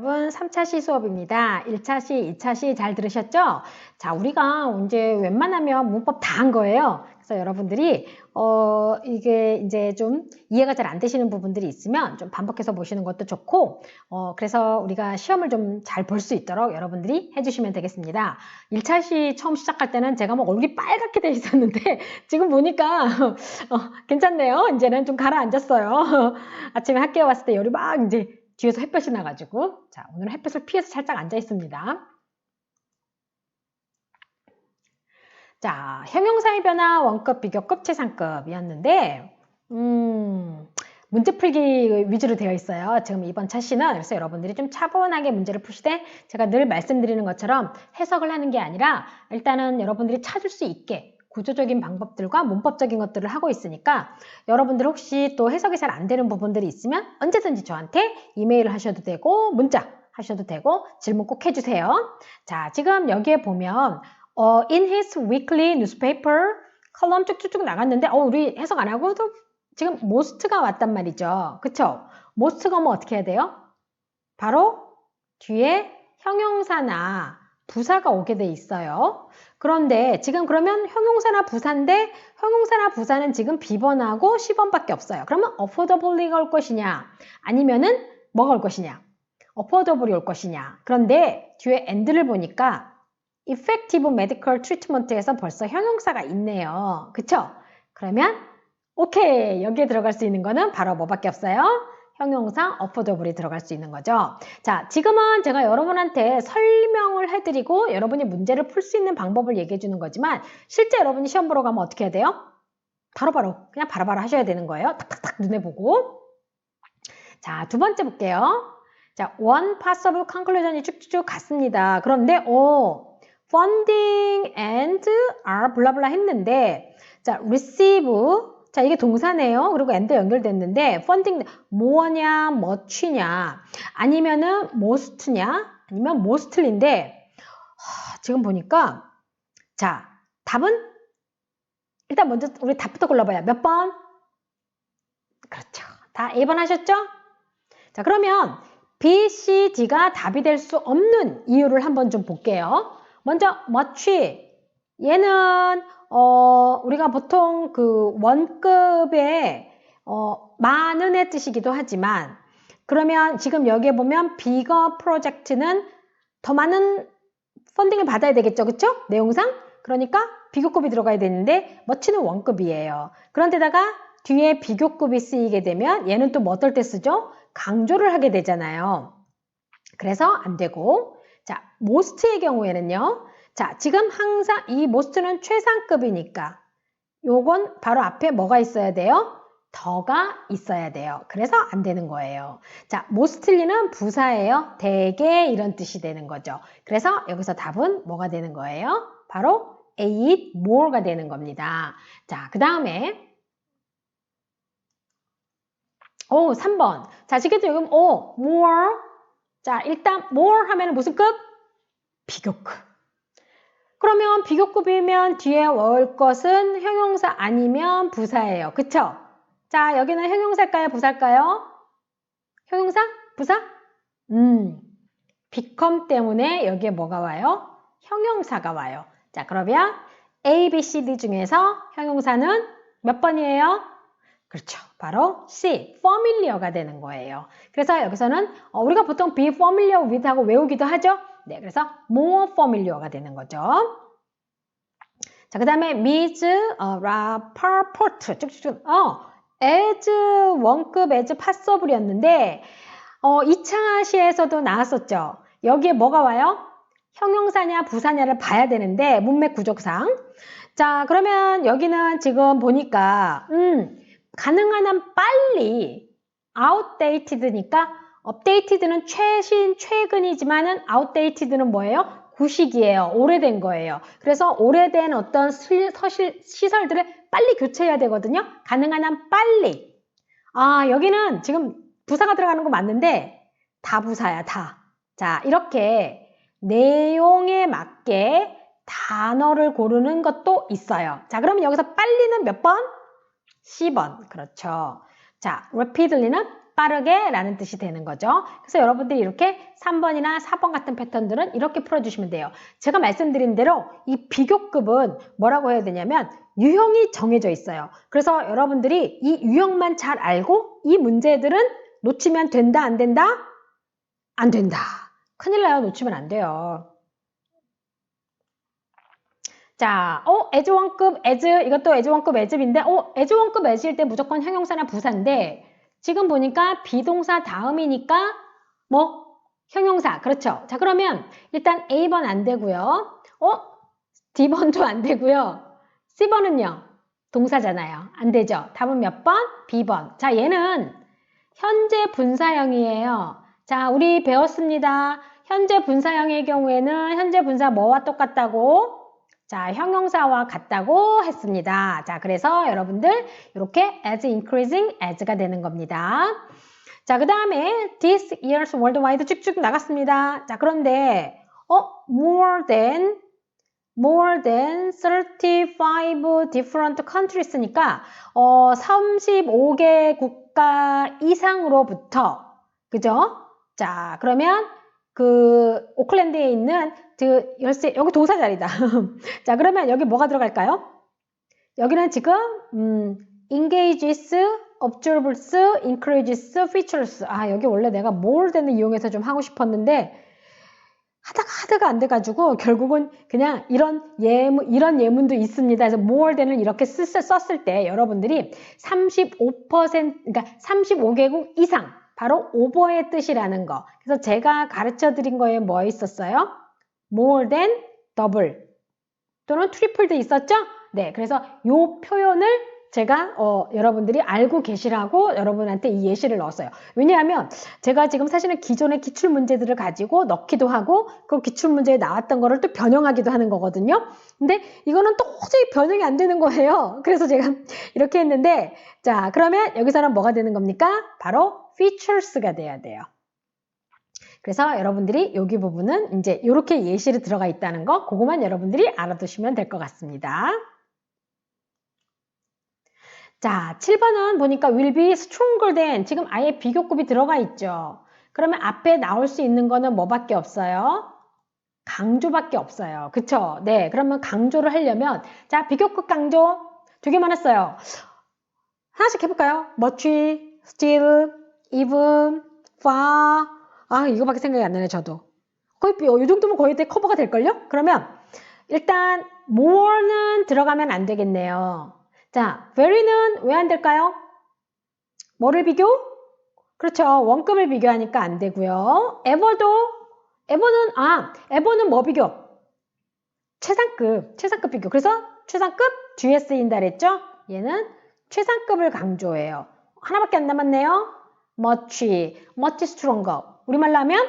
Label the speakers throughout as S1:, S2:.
S1: 여러분, 3차 시 수업입니다. 1차 시, 2차 시 잘 들으셨죠? 자, 우리가 이제 웬만하면 문법 다 한 거예요. 그래서 여러분들이 이게 이제 좀 이해가 잘 안 되시는 부분들이 있으면 좀 반복해서 보시는 것도 좋고, 그래서 우리가 시험을 좀 잘 볼 수 있도록 여러분들이 해주시면 되겠습니다. 1차 시 처음 시작할 때는 제가 막 얼굴이 빨갛게 돼 있었는데 지금 보니까 괜찮네요. 이제는 좀 가라앉았어요. 아침에 학교에 왔을 때 열이 막 이제 뒤에서 햇볕이 나가지고, 자, 오늘은 햇볕을 피해서 살짝 앉아 있습니다. 자, 형용사의 변화 원급, 비교급, 최상급이었는데 문제 풀기 위주로 되어 있어요. 지금 이번 차시는. 그래서 여러분들이 좀 차분하게 문제를 푸시되, 제가 늘 말씀드리는 것처럼 해석을 하는 게 아니라 일단은 여러분들이 찾을 수 있게 구조적인 방법들과 문법적인 것들을 하고 있으니까, 여러분들 혹시 또 해석이 잘 안 되는 부분들이 있으면 언제든지 저한테 이메일을 하셔도 되고 문자 하셔도 되고 질문 꼭 해주세요. 자, 지금 여기에 보면 in his weekly newspaper 컬럼 쭉쭉쭉 나갔는데 우리 해석 안 하고도 지금 most가 왔단 말이죠. 그쵸? most가 오면 어떻게 해야 돼요? 바로 뒤에 형용사나 부사가 오게 돼 있어요. 그런데 지금 그러면 형용사나 부사인데, 형용사나 부사는 지금 B번하고 C번밖에 없어요. 그러면 affordably가 올 것이냐, 아니면은 뭐가 올 것이냐, affordably 올 것이냐. 그런데 뒤에 and를 보니까 effective medical treatment에서 벌써 형용사가 있네요. 그쵸? 그러면 오케이, 여기에 들어갈 수 있는 거는 바로 뭐밖에 없어요? 형용사 affordably 들어갈 수 있는 거죠. 자, 지금은 제가 여러분한테 설명을 해드리고 여러분이 문제를 풀 수 있는 방법을 얘기해 주는 거지만, 실제 여러분이 시험 보러 가면 어떻게 해야 돼요? 그냥 바로바로 하셔야 되는 거예요. 탁탁탁 눈에 보고. 자, 두 번째 볼게요. 자, one possible conclusion이 쭉쭉쭉 갔습니다. 그런데 funding and are 블라블라 했는데, 자, receive, 자, 이게 동사네요. 그리고 and 연결됐는데, funding 뭐냐, much냐, 아니면은 most냐, 아니면 mostly인데, 지금 보니까, 자, 답은 일단 먼저 우리 답부터 골라봐요. 몇 번? 그렇죠. 다 A번 하셨죠? 자, 그러면 B, C, D가 답이 될 수 없는 이유를 한번 좀 볼게요. 먼저 much, 얘는 우리가 보통 그 원급의 많은의 뜻이기도 하지만, 그러면 지금 여기에 보면 bigger project는 더 많은 펀딩을 받아야 되겠죠, 그쵸? 내용상. 그러니까 비교급이 들어가야 되는데 much는 원급이에요. 그런데다가 뒤에 비교급이 쓰이게 되면 얘는 또 뭐 어떨 때 쓰죠? 강조를 하게 되잖아요. 그래서 안 되고, 자, most의 경우에는요, 자, 지금 항상 이 most는 최상급이니까 요건 바로 앞에 뭐가 있어야 돼요? 더가 있어야 돼요. 그래서 안 되는 거예요. 자, mostly는 부사예요. 대개 이런 뜻이 되는 거죠. 그래서 여기서 답은 뭐가 되는 거예요? 바로 eat more가 되는 겁니다. 자, 그 다음에 3번. 자, 지금 more. 자, 일단 more 하면 무슨 급? 비교급. 그러면 비교급이면 뒤에 올 것은 형용사 아니면 부사예요. 그쵸? 자, 여기는 형용사일까요? 부사일까요? 형용사? 부사? become 때문에 여기에 뭐가 와요? 형용사가 와요. 자, 그러면 A, B, C, D 중에서 형용사는 몇 번이에요? 그렇죠. 바로 C, familiar가 되는 거예요. 그래서 여기서는 우리가 보통 be familiar with 하고 외우기도 하죠. 네, 그래서 more familiar가 되는 거죠. 자, 그 다음에 meet, purport 쭉쭉쭉. as 원급 as passable이었는데 2차 시에서도 나왔었죠. 여기에 뭐가 와요? 형용사냐 부사냐를 봐야 되는데 문맥 구조상. 자, 그러면 여기는 지금 보니까 가능한 한 빨리, outdated니까 updated는 최신, 최근이지만은 outdated는 뭐예요? 구식이에요. 오래된 거예요. 그래서 오래된 어떤 시설들을 빨리 교체해야 되거든요. 가능한 한 빨리. 여기는 지금 부사가 들어가는 거 맞는데 다 부사야, 다. 자, 이렇게 내용에 맞게 단어를 고르는 것도 있어요. 자, 그러면 여기서 빨리는 몇 번? C번. 그렇죠. 자, rapidly는 빠르게 라는 뜻이 되는 거죠. 그래서 여러분들이 이렇게 3번이나 4번 같은 패턴들은 이렇게 풀어주시면 돼요. 제가 말씀드린 대로 이 비교급은 뭐라고 해야 되냐면 유형이 정해져 있어요. 그래서 여러분들이 이 유형만 잘 알고 이 문제들은 놓치면 된다, 안 된다? 안 된다. 큰일 나요. 놓치면 안 돼요. 자, as 1급, as, 이것도 as 1급, as인데, as 1급, as일 때 무조건 형용사나 부사인데, 지금 보니까 비동사 다음이니까, 뭐, 형용사. 그렇죠. 자, 그러면, 일단 A번 안 되고요. D번도 안 되고요. C번은요, 동사잖아요. 안 되죠. 답은 몇 번? B번. 자, 얘는 현재 분사형이에요. 자, 우리 배웠습니다. 현재 분사형의 경우에는 현재 분사 뭐와 똑같다고? 자, 형용사와 같다고 했습니다. 자, 그래서 여러분들 이렇게 as increasing as가 되는 겁니다. 자, 그 다음에 this year's worldwide 쭉쭉 나갔습니다. 자, 그런데 more than 35 different countries니까 35개 국가 이상으로부터 그죠? 자, 그러면 그 오클랜드에 있는 열쇠 여기 동사 자리다. 자, 그러면 여기 뭐가 들어갈까요? 여기는 지금 engages, observes, encourages, features. 아, 여기 원래 내가 more than을 이용해서 좀 하고 싶었는데 하다가 안 돼가지고 결국은 그냥 이런 예문도 있습니다. 그래서 more than을 이렇게 썼을 때 여러분들이 35%, 그러니까 35개국 이상 바로 오버의 뜻이라는 거. 그래서 제가 가르쳐 드린 거에 뭐 있었어요? more than, double 또는 triple도 있었죠? 네, 그래서 요 표현을 제가 여러분들이 알고 계시라고 여러분한테 이 예시를 넣었어요. 왜냐하면 제가 지금 사실은 기존의 기출문제들을 가지고 넣기도 하고 그 기출문제에 나왔던 거를 또 변형하기도 하는 거거든요. 근데 이거는 도저히 변형이 안 되는 거예요. 그래서 제가 이렇게 했는데 자, 그러면 여기서는 뭐가 되는 겁니까? 바로 features가 돼야 돼요. 그래서 여러분들이 여기 부분은 이제 이렇게 예시를 들어가 있다는 거 그거만 여러분들이 알아두시면 될 것 같습니다. 자, 7번은 보니까 will be stronger than 지금 아예 비교급이 들어가 있죠. 그러면 앞에 나올 수 있는 거는 뭐밖에 없어요? 강조밖에 없어요. 그쵸? 네, 그러면 강조를 하려면 자, 비교급 강조 되게 많았어요. 하나씩 해볼까요? much, still, even, far. 아, 이거밖에 생각이 안 나네, 저도. 거의 이 정도면 거의 커버가 될걸요? 그러면 일단 more는 들어가면 안 되겠네요. 자, very는 왜 안 될까요? 뭐를 비교? 그렇죠. 원급을 비교하니까 안 되고요. ever는 뭐 비교? 최상급 비교. 그래서 최상급 뒤에 쓰인다 그랬죠? 얘는 최상급을 강조해요. 하나밖에 안 남았네요. much stronger. 우리말로 하면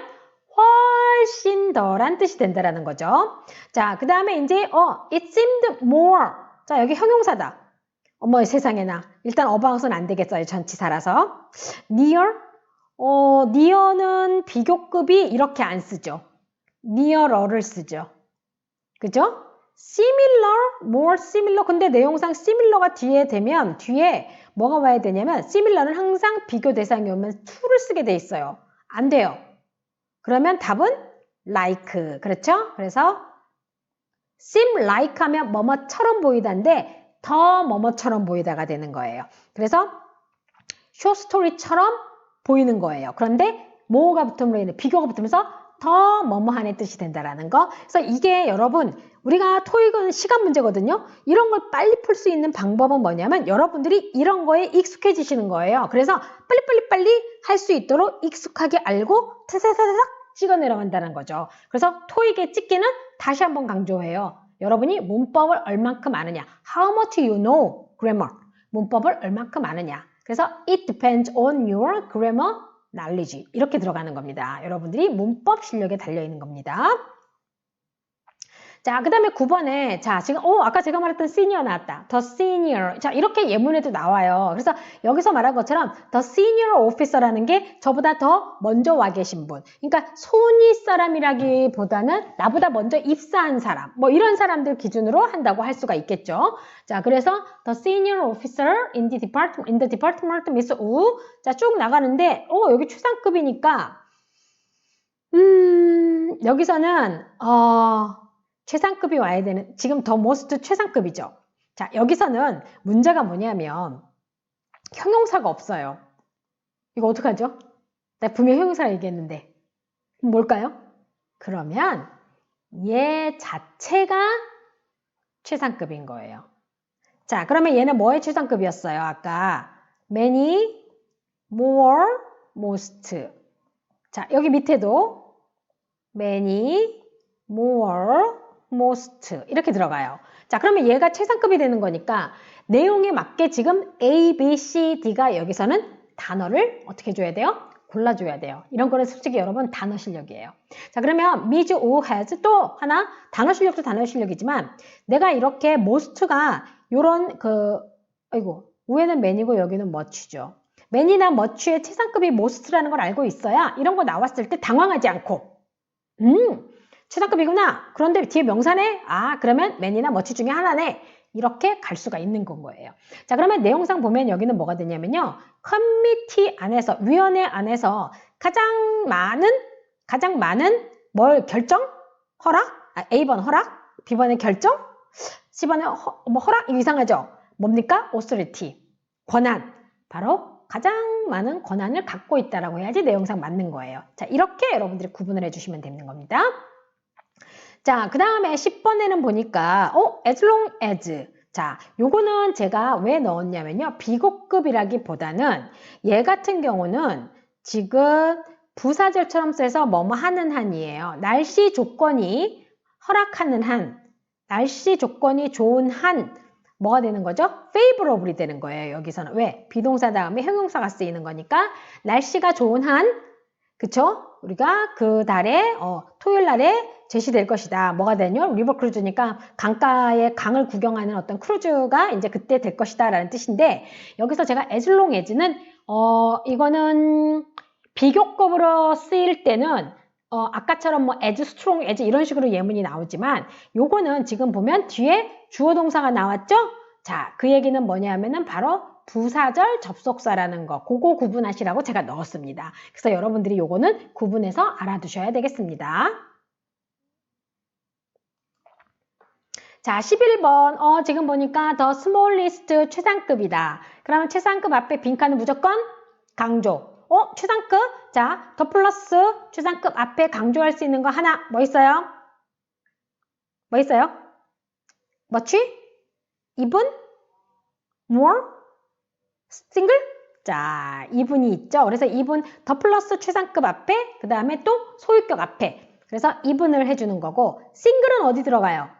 S1: 훨씬 더란 뜻이 된다라는 거죠. 자, 그 다음에 이제 it seemed more. 자, 여기 형용사다. 어머 세상에나. 일단 어바웃은 안 되겠어요. 전치사라서. near는 비교급이 이렇게 안 쓰죠. nearer 쓰죠. 그죠? similar, more similar. 근데 내용상 similar가 뒤에 되면 뒤에 뭐가 와야 되냐면 similar는 항상 비교 대상이 오면 to를 쓰게 돼 있어요. 안 돼요. 그러면 답은 like. 그렇죠? 그래서 seem like 하면 뭐뭐처럼 보이다인데 더 뭐뭐처럼 보이다가 되는 거예요. 그래서 short story처럼 보이는 거예요. 그런데 뭐가 붙음으로 인해 비교가 붙으면서 더 뭐뭐한의 뜻이 된다라는 거. 그래서 이게 여러분 우리가 토익은 시간 문제거든요. 이런 걸 빨리 풀 수 있는 방법은 뭐냐면 여러분들이 이런 거에 익숙해지시는 거예요. 그래서 빨리 할 수 있도록 익숙하게 알고 타사사삭 찍어 내려간다는 거죠. 그래서 토익의 찍기는 다시 한번 강조해요. 여러분이 문법을 얼만큼 아느냐. How much you know grammar. 문법을 얼만큼 아느냐. 그래서 it depends on your grammar knowledge. 이렇게 들어가는 겁니다. 여러분들이 문법 실력에 달려있는 겁니다. 자, 그 다음에 9번에, 자, 지금, 아까 제가 말했던 senior 나왔다. the senior. 자, 이렇게 예문에도 나와요. 그래서 여기서 말한 것처럼 the senior officer라는 게 저보다 더 먼저 와 계신 분. 그러니까 손윗 사람이라기보다는 나보다 먼저 입사한 사람. 뭐 이런 사람들 기준으로 한다고 할 수가 있겠죠. 자, 그래서 the senior officer in the department Miss Wu. 자, 쭉 나가는데, 여기 최상급이니까, 여기서는, 최상급이 와야 되는, 지금 더 most 최상급이죠. 자, 여기서는 문제가 뭐냐면 형용사가 없어요. 이거 어떡하죠? 나 분명 형용사라 얘기했는데. 뭘까요? 그러면 얘 자체가 최상급인 거예요. 자, 그러면 얘는 뭐의 최상급이었어요? 아까 many, more, most. 자, 여기 밑에도 many, more, most 이렇게 들어가요. 자, 그러면 얘가 최상급이 되는 거니까 내용에 맞게 지금 A, B, C, D가 여기서는 단어를 어떻게 줘야 돼요? 골라줘야 돼요. 이런 거는 솔직히 여러분 단어 실력이에요. 자, 그러면 Ms. O has 또 하나 단어 실력도 단어 실력이지만 내가 이렇게 most가 요런 위에는 man이고 여기는 much죠. man이나 much의 최상급이 most라는 걸 알고 있어야 이런 거 나왔을 때 당황하지 않고 최상급이구나. 그런데 뒤에 명사네? 그러면 man이나 much 중에 하나네. 이렇게 갈 수가 있는 건 거예요. 자, 그러면 내용상 보면 여기는 뭐가 되냐면요. 커미티 안에서, 위원회 안에서 가장 많은 뭘 결정? 허락? A번 허락? B번의 결정? C번의 허락? 이거 이상하죠? 뭡니까? authority. 권한. 바로 가장 많은 권한을 갖고 있다라고 해야지 내용상 맞는 거예요. 자, 이렇게 여러분들이 구분을 해주시면 되는 겁니다. 자, 그 다음에 10번에는 보니까 as long as. 자, 요거는 제가 왜 넣었냐면요. 비고급이라기보다는 얘 같은 경우는 지금 부사절처럼 써서 뭐뭐 하는 한이에요. 날씨 조건이 허락하는 한, 날씨 조건이 좋은 한 뭐가 되는 거죠? favorable이 되는 거예요. 여기서는. 왜? 비동사 다음에 형용사가 쓰이는 거니까 날씨가 좋은 한, 그쵸? 우리가 그 달에 토요일 날에 제시될 것이다. 뭐가 되냐? 리버 크루즈니까 강가에 강을 구경하는 어떤 크루즈가 이제 그때 될 것이다 라는 뜻인데 여기서 제가 as long as는 이거는 비교급으로 쓰일 때는 아까처럼 뭐 as strong as 이런 식으로 예문이 나오지만 요거는 지금 보면 뒤에 주어 동사가 나왔죠? 자, 그 얘기는 뭐냐면은 바로 부사절 접속사라는 거, 그거 구분하시라고 제가 넣었습니다. 그래서 여러분들이 요거는 구분해서 알아두셔야 되겠습니다. 자, 11번. 지금 보니까 the smallest 최상급이다. 그러면 최상급 앞에 빈칸은 무조건 강조. 최상급. 자, 더 플러스 최상급 앞에 강조할 수 있는 거 하나. 뭐 있어요? 뭐 있어요? much? even? more? 싱글? 자, 이분이 있죠. 그래서 이분 더 플러스 최상급 앞에 그 다음에 또 소유격 앞에 그래서 이분을 해주는 거고 싱글은 어디 들어가요?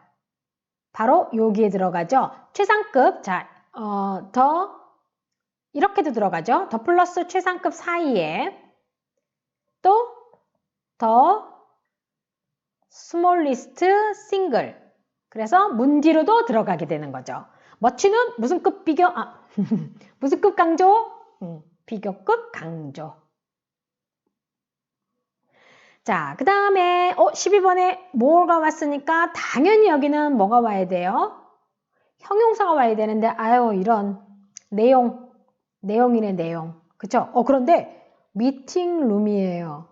S1: 바로 여기에 들어가죠. 최상급 자, 더 이렇게도 들어가죠. 더 플러스 최상급 사이에 또 더 스몰리스트 싱글 그래서 문 뒤로도 들어가게 되는 거죠. 머치는 무슨 급 비교? 무슨 급 강조? 비교급 강조. 자, 그 다음에 12번에 뭐가 왔으니까 당연히 여기는 뭐가 와야 돼요? 형용사가 와야 되는데 이런 내용이네 내용. 그쵸? 그런데 미팅룸이에요.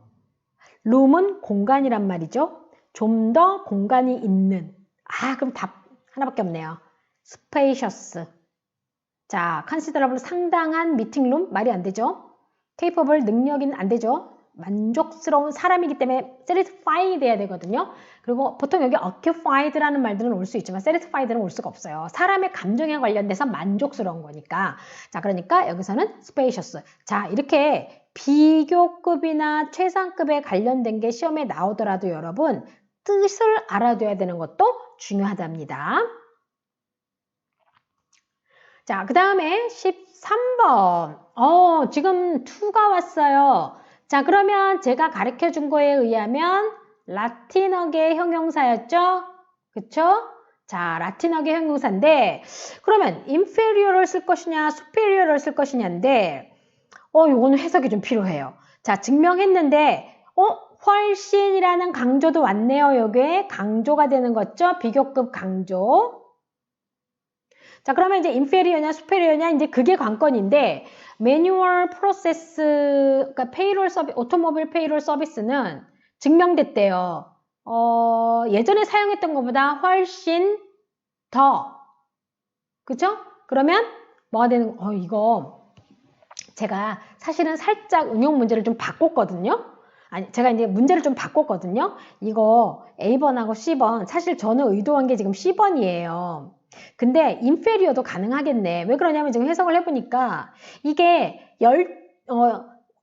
S1: 룸은 공간이란 말이죠. 좀 더 공간이 있는. 그럼 답 하나밖에 없네요. spacious. 자, considerable 상당한 미팅룸 말이 안 되죠. capable 능력인 안 되죠. 만족스러운 사람이기 때문에 satisfied 돼야 되거든요. 그리고 보통 여기 occupied라는 말들은 올 수 있지만 satisfied는 올 수가 없어요. 사람의 감정에 관련돼서 만족스러운 거니까. 자, 그러니까 여기서는 spacious. 자, 이렇게 비교급이나 최상급에 관련된 게 시험에 나오더라도 여러분 뜻을 알아둬야 되는 것도 중요하답니다. 자, 그 다음에 13번. 지금 to가 왔어요. 자, 그러면 제가 가르쳐 준 거에 의하면 라틴어계 형용사였죠? 그쵸? 자, 라틴어계 형용사인데 그러면 inferior를 쓸 것이냐 superior를 쓸 것이냐인데 요거는 해석이 좀 필요해요. 자, 증명했는데 훨씬이라는 강조도 왔네요. 여기에 강조가 되는 거죠. 비교급 강조. 자, 그러면 이제 inferior냐 superior냐 이제 그게 관건인데 매뉴얼 프로세스 그러니까 페이롤 서비스 오토모빌 페이롤 서비스는 증명됐대요. 예전에 사용했던 것보다 훨씬 더 그쵸? 그러면 뭐가 되는 이거 제가 사실은 살짝 응용 문제를 좀 바꿨거든요. 아니, 제가 이제 문제를 좀 바꿨거든요. 이거 A번하고 C번 사실 저는 의도한 게 지금 C번이에요. 근데 인페리어도 가능하겠네. 왜 그러냐면 지금 해석을 해보니까 이게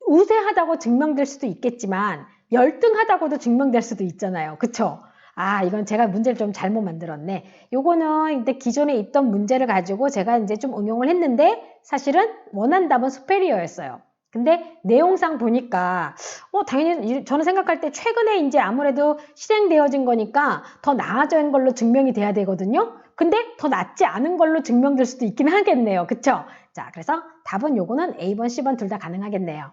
S1: 우세하다고 증명될 수도 있겠지만 열등하다고도 증명될 수도 있잖아요. 그쵸? 아, 이건 제가 문제를 좀 잘못 만들었네. 요거는 이제 기존에 있던 문제를 가지고 제가 이제 좀 응용을 했는데 사실은 원한 답은 superior였어요. 근데 내용상 보니까 당연히 저는 생각할 때 최근에 이제 아무래도 실행되어진 거니까 더 나아진 걸로 증명이 돼야 되거든요. 근데 더 낫지 않은 걸로 증명될 수도 있긴 하겠네요. 그쵸? 자, 그래서 답은 요거는 A번, C번 둘 다 가능하겠네요.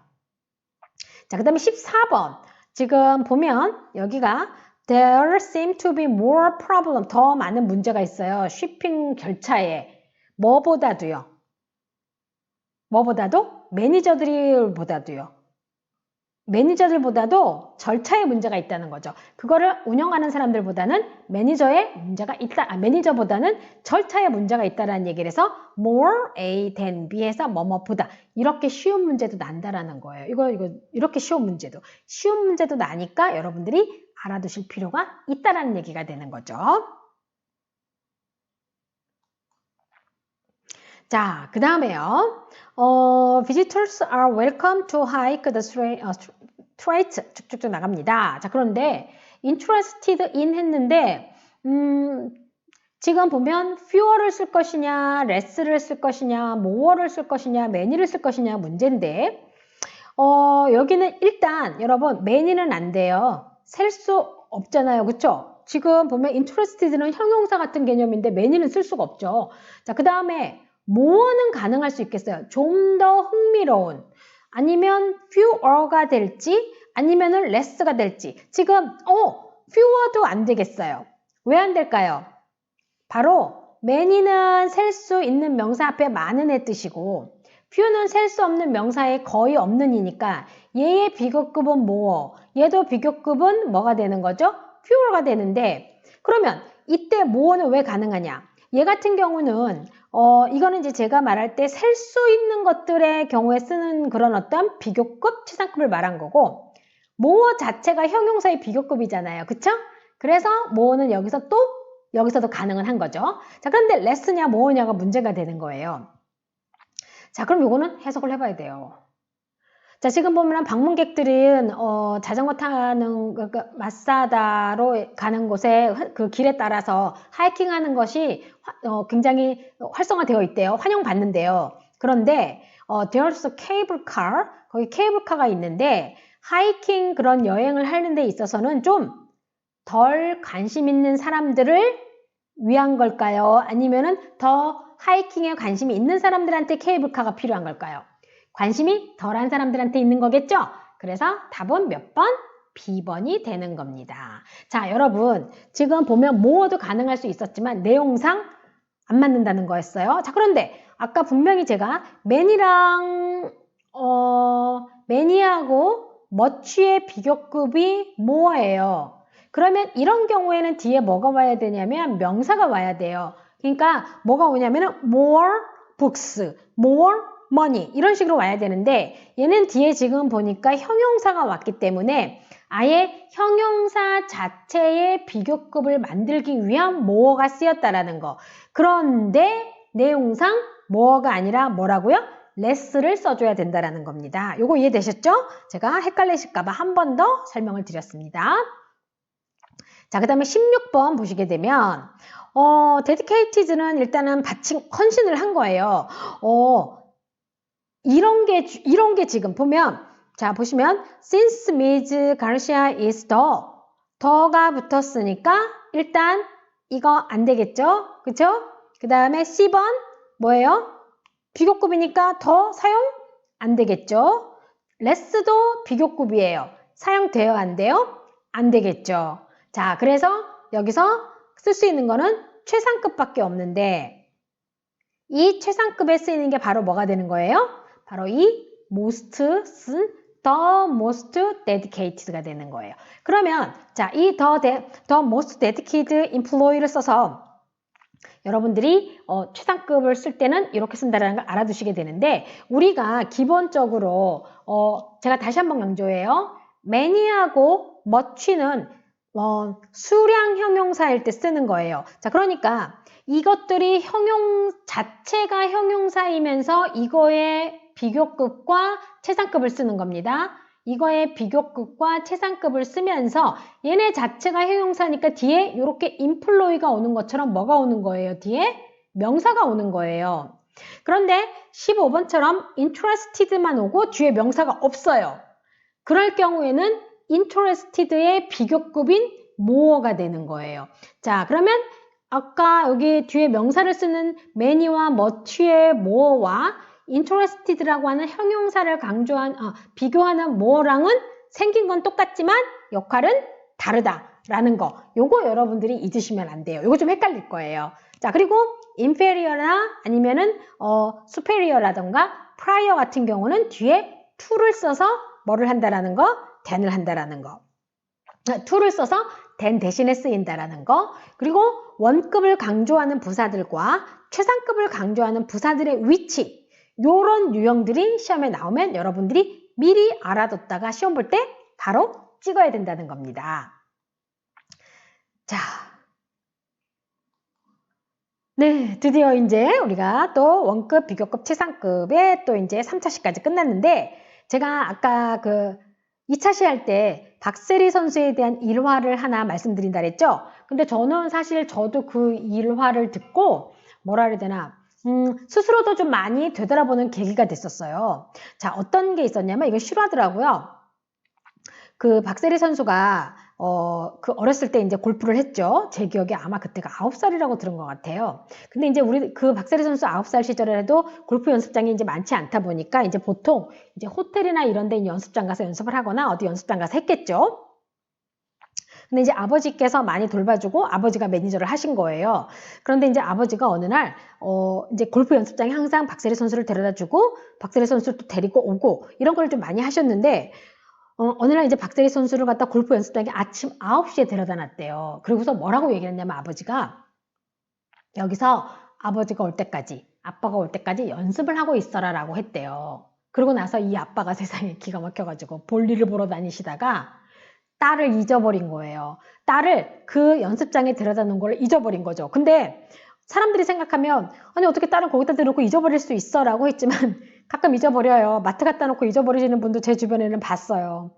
S1: 자, 그 다음에 14번. 지금 보면 여기가 There seem to be more problem. 더 많은 문제가 있어요. 쉬핑 결차에. 뭐보다도요. 뭐보다도? 매니저들보다도요. 매니저들보다도 절차에 문제가 있다는 거죠. 그거를 운영하는 사람들보다는 매니저의 문제가 있다. 매니저보다는 절차에 문제가 있다라는 얘기를 해서 more A than B에서 뭐뭐보다 이렇게 쉬운 문제도 난다라는 거예요. 이거 이렇게 쉬운 문제도 나니까 여러분들이 알아두실 필요가 있다라는 얘기가 되는 거죠. 자, 그 다음에요. Visitors are welcome to hike the traits 쭉쭉쭉 나갑니다. 자, 그런데 interested in 했는데 지금 보면 fewer를 쓸 것이냐, less를 쓸 것이냐, more를 쓸 것이냐, many를 쓸 것이냐 문제인데 여기는 일단 여러분 many는 안 돼요. 셀 수 없잖아요. 그쵸? 지금 보면 interested는 형용사 같은 개념인데 many는 쓸 수가 없죠. 자, 그 다음에 more는 가능할 수 있겠어요. 좀 더 흥미로운 아니면 fewer가 될지 아니면은 less가 될지 지금 fewer도 안 되겠어요. 왜 안 될까요? 바로 many는 셀 수 있는 명사 앞에 많은의 뜻이고 few는 셀 수 없는 명사에 거의 없는 이니까 얘의 비교급은 more, 얘도 비교급은 뭐가 되는 거죠? fewer가 되는데 그러면 이때 more는 왜 가능하냐? 얘 같은 경우는 이거는 이제 제가 말할 때 셀 수 있는 것들의 경우에 쓰는 그런 어떤 비교급, 치상급을 말한 거고 more 자체가 형용사의 비교급이잖아요. 그쵸? 그래서 more는 여기서도 가능은 한 거죠. 자, 그런데 less냐 more냐가 문제가 되는 거예요. 자, 그럼 요거는 해석을 해봐야 돼요. 자, 지금 보면 방문객들은 자전거 타는 마사다로 가는 곳에 그 길에 따라서 하이킹하는 것이 굉장히 활성화되어 있대요. 환영받는데요. 그런데 there's a cable car, 거기 케이블카가 있는데 하이킹 그런 여행을 하는 데 있어서는 좀 덜 관심 있는 사람들을 위한 걸까요? 아니면은 더 하이킹에 관심이 있는 사람들한테 케이블카가 필요한 걸까요? 관심이 덜한 사람들한테 있는 거겠죠? 그래서 답은 몇 번? B번이 되는 겁니다. 자, 여러분 지금 보면 more도 가능할 수 있었지만 내용상 안 맞는다는 거였어요. 자, 그런데 아까 분명히 제가 many하고 much의 비교급이 more예요. 그러면 이런 경우에는 뒤에 뭐가 와야 되냐면 명사가 와야 돼요. 그러니까 뭐가 오냐면 more books, more money 이런 식으로 와야 되는데 얘는 뒤에 지금 보니까 형용사가 왔기 때문에 아예 형용사 자체의 비교급을 만들기 위한 more가 쓰였다라는 거. 그런데 내용상 more가 아니라 뭐라고요? less를 써줘야 된다라는 겁니다. 요거 이해되셨죠? 제가 헷갈리실까봐 한 번 더 설명을 드렸습니다. 자, 그 다음에 16번 보시게 되면 dedicated는 일단은 헌신을 한 거예요. 이런 게 지금 보면 자, 보시면 since Ms. Garcia is 더가 붙었으니까 일단 이거 안 되겠죠? 그쵸? 그 다음에 C번 뭐예요? 비교급이니까 더 사용 안 되겠죠? less도 비교급이에요. 사용돼요? 안 돼요? 안 되겠죠? 자, 그래서 여기서 쓸 수 있는 거는 최상급밖에 없는데 이 최상급에 쓰이는 게 바로 뭐가 되는 거예요? 바로 이 most 쓴 the most dedicated가 되는 거예요. 그러면 자, 이 the most dedicated employee를 써서 여러분들이 최상급을 쓸 때는 이렇게 쓴다는 걸 알아두시게 되는데 우리가 기본적으로 제가 다시 한번 강조해요. many하고 much는 수량 형용사일 때 쓰는 거예요. 자, 그러니까 이것들이 자체가 형용사이면서 이거의 비교급과 최상급을 쓰는 겁니다. 이거의 비교급과 최상급을 쓰면서 얘네 자체가 형용사니까 뒤에 이렇게 employee가 오는 것처럼 뭐가 오는 거예요? 뒤에 명사가 오는 거예요. 그런데 15번처럼 interested만 오고 뒤에 명사가 없어요. 그럴 경우에는 interested의 비교급인 more가 되는 거예요. 자, 그러면 아까 여기 뒤에 명사를 쓰는 many와 much의 more와 interested라고 하는 형용사를 비교하는 more랑은 생긴 건 똑같지만 역할은 다르다라는 거. 요거 여러분들이 잊으시면 안 돼요. 요거 좀 헷갈릴 거예요. 자, 그리고 inferior나 아니면은 superior라던가 prior 같은 경우는 뒤에 to를 써서 뭐를 한다라는 거? than을 한다라는 거. to를 써서 than 대신에 쓰인다라는 거. 그리고 원급을 강조하는 부사들과 최상급을 강조하는 부사들의 위치. 요런 유형들이 시험에 나오면 여러분들이 미리 알아뒀다가 시험 볼 때 바로 찍어야 된다는 겁니다. 자. 네, 드디어 이제 우리가 또 원급, 비교급, 최상급에 또 이제 3차 시까지 끝났는데 제가 아까 그 2차 시 할 때 박세리 선수에 대한 일화를 하나 말씀드린다 그랬죠? 근데 저는 사실 저도 그 일화를 듣고 뭐라 그래야 되나 스스로도 좀 많이 되돌아보는 계기가 됐었어요. 자, 어떤 게 있었냐면 이거 실화더라고요. 그 박세리 선수가 그 어렸을 때 이제 골프를 했죠. 제 기억에 아마 그때가 9살이라고 들은 것 같아요. 근데 이제 우리 그 박세리 선수 9살 시절에도 골프 연습장이 이제 많지 않다 보니까 이제 보통 이제 호텔이나 이런 데 연습장 가서 연습을 하거나 어디 연습장 가서 했겠죠. 근데 이제 아버지께서 많이 돌봐주고 아버지가 매니저를 하신 거예요. 그런데 이제 아버지가 어느 날 이제 골프 연습장에 항상 박세리 선수를 데려다주고 박세리 선수를 또 데리고 오고 이런 걸 좀 많이 하셨는데 어느 날 이제 박세리 선수를 갖다 골프 연습장에 아침 9시에 데려다 놨대요. 그러고서 뭐라고 얘기를 했냐면 아버지가 여기서 아버지가 올 때까지 아빠가 올 때까지 연습을 하고 있어라 라고 했대요. 그러고 나서 이 아빠가 세상에 기가 막혀가지고 볼일을 보러 다니시다가 딸을 잊어버린 거예요. 딸을 그 연습장에 데려다 놓은 걸 잊어버린 거죠. 근데 사람들이 생각하면 아니 어떻게 딸을 거기다 대놓고 잊어버릴 수 있어 라고 했지만 가끔 잊어버려요. 마트 갖다 놓고 잊어버리시는 분도 제 주변에는 봤어요.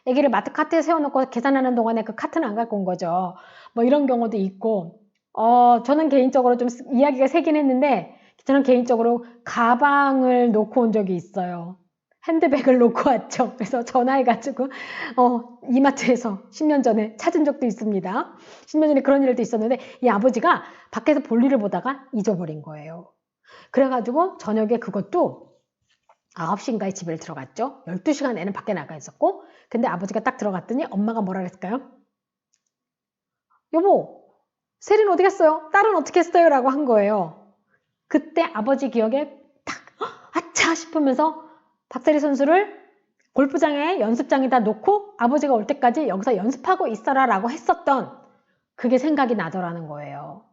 S1: 아기를 마트 카트에 세워놓고 계산하는 동안에 그 카트는 안 갖고 온 거죠. 뭐 이런 경우도 있고 저는 개인적으로 좀 이야기가 세긴 했는데 저는 개인적으로 가방을 놓고 온 적이 있어요. 핸드백을 놓고 왔죠. 그래서 전화해가지고 이마트에서 10년 전에 찾은 적도 있습니다. 10년 전에 그런 일도 있었는데 이 아버지가 밖에서 볼일을 보다가 잊어버린 거예요. 그래가지고 저녁에 그것도 9시인가에 집에 들어갔죠. 12시간에는 밖에 나가 있었고 근데 아버지가 딱 들어갔더니 엄마가 뭐라 그랬을까요? 여보, 세린 어디 갔어요? 딸은 어떻게 했어요? 라고 한 거예요. 그때 아버지 기억에 딱 아차 싶으면서 박세리 선수를 골프장에 연습장에다 놓고 아버지가 올 때까지 여기서 연습하고 있어라 라고 했었던 그게 생각이 나더라는 거예요.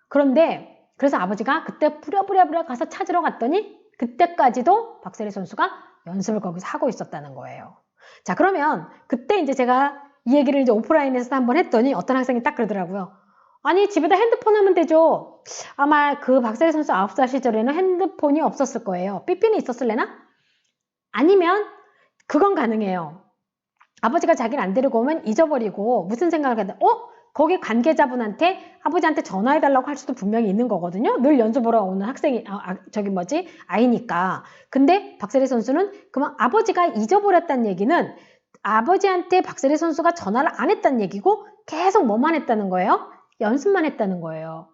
S1: 그런데 그래서 아버지가 그때 부랴부랴 가서 찾으러 갔더니 그때까지도 박세리 선수가 연습을 거기서 하고 있었다는 거예요. 자, 그러면 그때 이제 제가 이 얘기를 이제 오프라인에서 한번 했더니 어떤 학생이 딱 그러더라고요. 아니 집에다 핸드폰 하면 되죠. 아마 그 박세리 선수 9살 시절에는 핸드폰이 없었을 거예요. 삐삐는 있었을래나? 아니면 그건 가능해요. 아버지가 자기를 안 데리고 오면 잊어버리고 무슨 생각을 하다 거기 관계자분한테 아버지한테 전화해달라고 할 수도 분명히 있는 거거든요. 늘 연습 보러 오는 학생이 아이니까. 근데 박세리 선수는 그만 아버지가 잊어버렸다는 얘기는 아버지한테 박세리 선수가 전화를 안 했다는 얘기고 계속 뭐만 했다는 거예요? 연습만 했다는 거예요.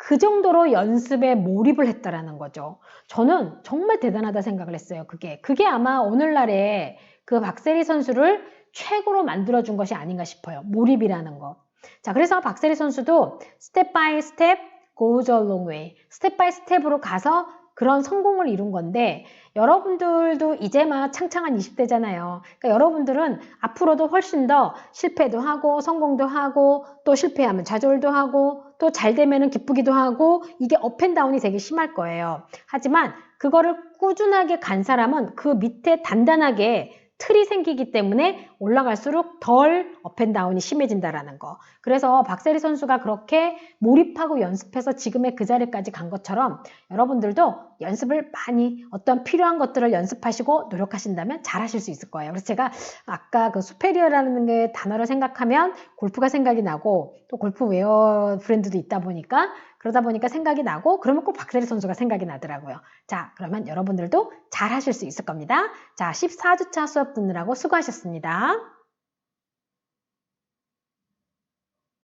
S1: 그 정도로 연습에 몰입을 했다라는 거죠. 저는 정말 대단하다 생각을 했어요. 그게 아마 오늘날의 그 박세리 선수를 최고로 만들어준 것이 아닌가 싶어요. 몰입이라는 거. 자, 그래서 박세리 선수도 스텝 바이 스텝 goes a long way. 스텝 바이 스텝으로 가서 그런 성공을 이룬 건데 여러분들도 이제 막 창창한 20대잖아요. 그러니까 여러분들은 앞으로도 훨씬 더 실패도 하고 성공도 하고 또 실패하면 좌절도 하고 또 잘 되면 기쁘기도 하고 이게 업앤다운이 되게 심할 거예요. 하지만 그거를 꾸준하게 간 사람은 그 밑에 단단하게 틀이 생기기 때문에 올라갈수록 덜 업앤다운이 심해진다라는 거. 그래서 박세리 선수가 그렇게 몰입하고 연습해서 지금의 그 자리까지 간 것처럼 여러분들도 연습을 많이 어떤 필요한 것들을 연습하시고 노력하신다면 잘하실 수 있을 거예요. 그래서 제가 아까 그 수페리어라는 게 단어를 생각하면 골프가 생각이 나고 또 골프웨어 브랜드도 있다 보니까 그러다 보니까 생각이 나고 그러면 꼭 박세리 선수가 생각이 나더라고요. 자, 그러면 여러분들도 잘 하실 수 있을 겁니다. 자, 14주차 수업 듣느라고 수고하셨습니다.